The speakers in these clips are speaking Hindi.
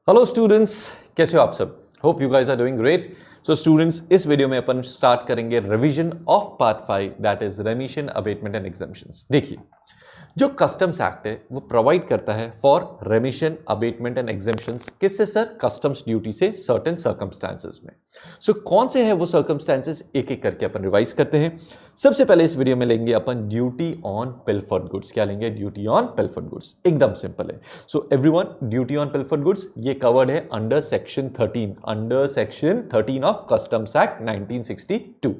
हेलो स्टूडेंट्स, कैसे हो आप सब? Hope you guys are doing great. So students, इस वीडियो में अपन स्टार्ट करेंगे revision of part 5 that is remission, abatement and exemptions. देखिए, जो कस्टम्स एक्ट है वो प्रोवाइड करता है for remission, abatement and exemptions. किससे सर? कस्टम्स ड्यूटी से सर्टेन सर्कमस्टांसेस में। सो कौन से हैं वो सर्कमस्टांसेस, एक एक करके अपन रिवाइज करते हैं। सबसे पहले इस वीडियो में लेंगे अपन ड्यूटी ऑन पिलफर्ड गुड्स। क्या लेंगे? Duty on pilfered goods. एकदम सिंपल है। So everyone, duty on pilfered goods ये कवर्ड है under section 13 of customs act 1962।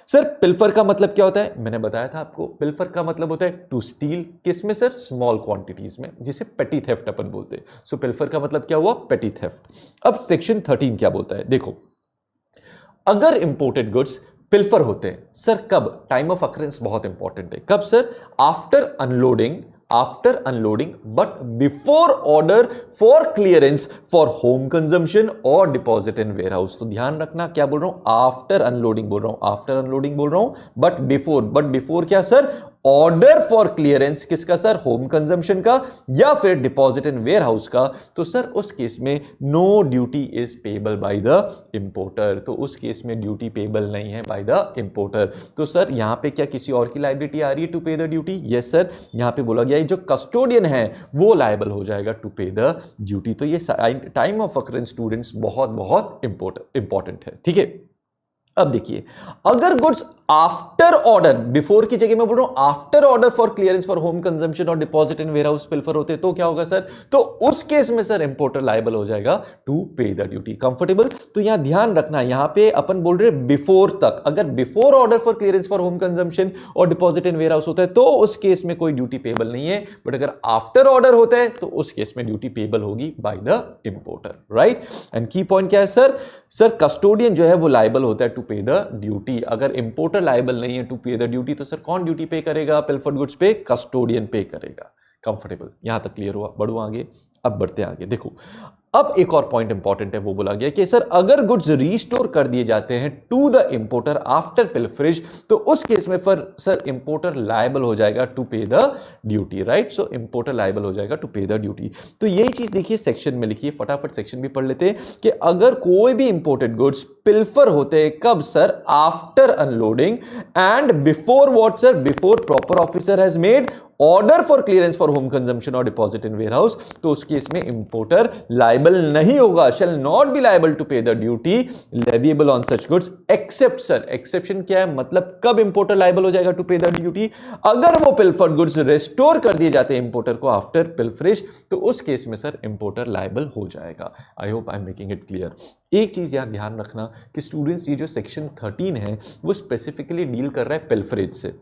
Sir, pilfer का मतलब क्या होता है? मैंने बताया था आपको, पिल्फर का मतलब होता है टू स्टील। किस में सर? स्मॉल क्वांटिटीज में, जिसे पेटी थेफ्ट अपन बोलते हैं। सो पिल्फर का मतलब क्या हुआ? पेटी थेफ्ट। अब सेक्शन 13 क्या बोलता है? देखो, अगर इंपोर्टेड गुड्स पिल्फर होते हैं सर, कब? टाइम ऑफ अकरेंस बहुत इंपॉर्टेंट है। कब sir? After unloading but before order for clearance for home consumption और डिपॉजिट इन वेयर हाउस। तो ध्यान रखना, क्या बोल रहा हूं? आफ्टर अनलोडिंग बोल रहा हूं, बट बिफोर क्या सर? Order for clearance. किसका सर? होम कंजम्पशन का या फिर डिपॉजिट इन वेयर हाउस का। तो सर उस केस में no duty is payable by the importer. तो उस केस में ड्यूटी पेबल नहीं है बाय द इंपोर्टर। तो सर यहां पे क्या किसी और की लायबिलिटी आ रही है to pay the duty? Yes sir, यहां पे बोला गया है जो कस्टोडियन है वो लायबल हो जाएगा टू पे द ड्यूटी। तो ये टाइम ऑफ अकरेंस स्टूडेंट्स बहुत बहुत इंपॉर्टेंट है, ठीक है। अब देखिए, अगर गुड्स आफ्टर ऑर्डर, बिफोर की जगह मैं बोल रहा हूं after order for clearance for home consumption और डिपॉजिट इन वेयर हाउस पिल्फर होते तो क्या होगा सर? तो उस केस में सर इंपोर्टर लायबल हो जाएगा to pay the duty. Comfortable? तो यहां ध्यान रखना, यहां पे अपन बोल रहे बिफोर तक। अगर before order for clearance for home consumption और डिपॉजिट इन वेयर हाउस होता है तो उस केस में कोई ड्यूटी पेबल नहीं है। बट अगर आफ्टर ऑर्डर होता है तो उस केस में ड्यूटी पेबल होगी bye the importer, right. And की पॉइंट क्या है सर? सर कस्टोडियन जो है वो लायबल होता है टू पे द ड्यूटी। अगर इंपोर्टर लायबल नहीं है टू पे द ड्यूटी तो सर कौन ड्यूटी पे करेगा? पिल्फर्ड गुड्स पे कस्टोडियन पे करेगा। कंफर्टेबल? यहां तक क्लियर हुआ? बढ़ो आगे। अब बढ़ते हैं आगे। देखो, अब एक और पॉइंट इंपॉर्टेंट है, वो बोला गया कि सर अगर गुड्स रीस्टोर कर दिए जाते हैं to the importer after pilferage तो उस केस में फिर सर इंपोर्टर लायबल हो जाएगा to pay the duty, right. So importer liable हो जाएगा टू पे द ड्यूटी। तो यही चीज देखिए सेक्शन में लिखिए, फटाफट सेक्शन भी पढ़ लेते हैं कि अगर कोई भी इंपोर्टेड गुड्स पिल्फर होते हैं कब sir? After unloading and before what sir? Before proper officer has made order for clearance for home consumption और डिपॉजिट इन वेयर हाउस, तो उस केस में इंपोर्टर लायबल नहीं होगा, shall not be liable to pay the duty leviable on such goods except sir. Exception क्या है? मतलब कब इंपोर्टर लायबल हो जाएगा टू पे द ड्यूटी? अगर वो पिल्फर्ड गुड्स रिस्टोर कर दिए जाते हैं इंपोर्टर को आफ्टर पिल्फरेज तो उस केस में सर इंपोर्टर लायबल हो जाएगा। I hope I am making it clear. एक चीज यहां ध्यान रखना कि स्टूडेंट्स, ये जो सेक्शन 13 है वो स्पेसिफिकली डील कर रहा है पिल्फरेज से,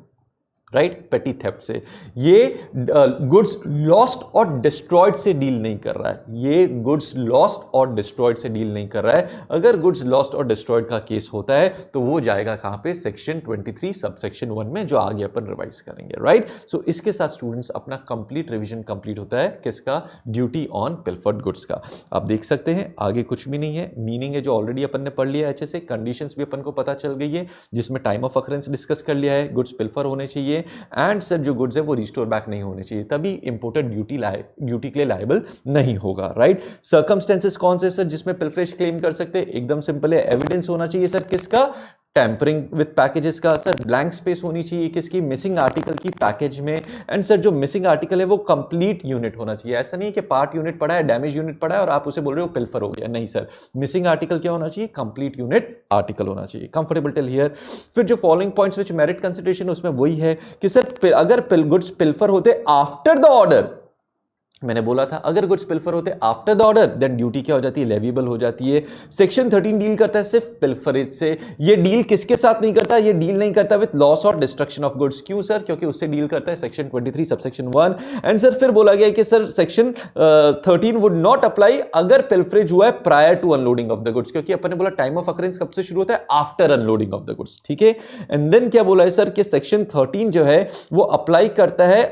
राइट, पेटी थेफ्ट से। ये गुड्स लॉस्ट और डिस्ट्रॉयड से डील नहीं कर रहा है। ये गुड्स लॉस्ट और डिस्ट्रॉयड से डील नहीं कर रहा है। अगर गुड्स लॉस्ट और डिस्ट्रॉयड का केस होता है तो वो जाएगा कहां पे? सेक्शन 23 सबसेक्शन 1 में, जो आगे अपन रिवाइज करेंगे, राइट। सो इसके साथ स्टूडेंट्स अपना कंप्लीट रिवीजन कंप्लीट होता है। किसका? ड्यूटी ऑन पिल्फर्ड गुड्स का। आप देख सकते हैं आगे कुछ भी नहीं है, मीनिंग है जो ऑलरेडी अपन ने पढ़ लिया है अच्छे से, कंडीशंस भी अपन को पता चल गई है, जिसमें टाइम ऑफ अकरेंस डिस्कस कर लिया है, गुड्स पिल्फर होने चाहिए एंड सर जो गुड्स है वो रिस्टोर बैक नहीं होने चाहिए, तभी इंपोर्टेड ड्यूटी के लिए लायबल नहीं होगा, राइट। सर्कमस्टेंसेस कौन से सर जिसमें पिल्फरेज क्लेम कर सकते हैं? एकदम सिंपल है, एविडेंस होना चाहिए सर किसका? टैंपरिंग विद पैकेजेस का। सर ब्लैंक स्पेस होनी चाहिए किसकी? मिसिंग आर्टिकल की पैकेज में। एंड सर जो मिसिंग आर्टिकल है वो कंप्लीट यूनिट होना चाहिए। ऐसा नहीं है कि पार्ट यूनिट पड़ा है, डैमेज यूनिट पड़ा है और आप उसे बोल रहे हो पिल्फर हो गया। नहीं सर, मिसिंग आर्टिकल क्या होना चाहिए? कंप्लीट यूनिट आर्टिकल होना चाहिए। Comfortable till here? फिर जो following points which merit consideration उसमें वही है कि सर अगर गुड्स पिल्फर होते आफ्टर द ऑर्डर, मैंने बोला था अगर गुड्स पिल्फर होते after the order then duty क्या हो जाती है? लेविएबल हो जाती है। सेक्शन 13 डील करता है सिर्फ पिल्फरेज से। ये डील किसके साथ नहीं करता? ये डील नहीं करता विद लॉस और डिस्ट्रक्शन ऑफ गुड्स। क्यों सर? क्योंकि उससे डील करता है सेक्शन 23 सबसेक्शन 1। एंड सर फिर बोला गया कि sir section 13 would not apply अगर पिल्फरेज हुआ है prior to unloading of the goods, क्योंकि अपन ने बोला टाइम ऑफ अकरेंस कब से शुरू होता है? After unloading of the goods, ठीक है। एंड देन क्या बोला है सर कि सेक्शन 13 जो है वो अप्लाई करता है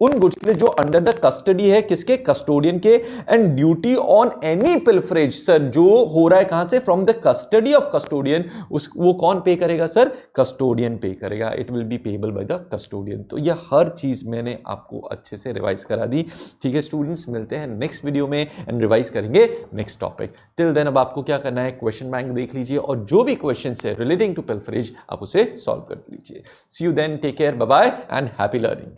उन गुड्स के लिए जो अंडर द कस्टडी है किसके, कस्टोडियन के। And duty on any pilferage, sir जो हो रहा है कहां से, from the custody of custodian, उस वो कौन पे करेगा सर, कस्टोडियन पे करेगा, it will be payable by the custodian. तो यह हर चीज मैंने आपको अच्छे से रिवाइज करा दी। ठीक है स्टूडेंट्स, मिलते हैं नेक्स्ट वीडियो में एंड रिवाइज करेंगे नेक्स्ट टॉपिक। टिल देन अब आपको क्या करना है, क्वेश्चन बैंक देख लीजिए और जो भी क्वेश्चन है रिलेटिंग टू पिल्फरेज आप उसे सॉल्व कर लीजिए। See you then, take care, bye bye and happy learning.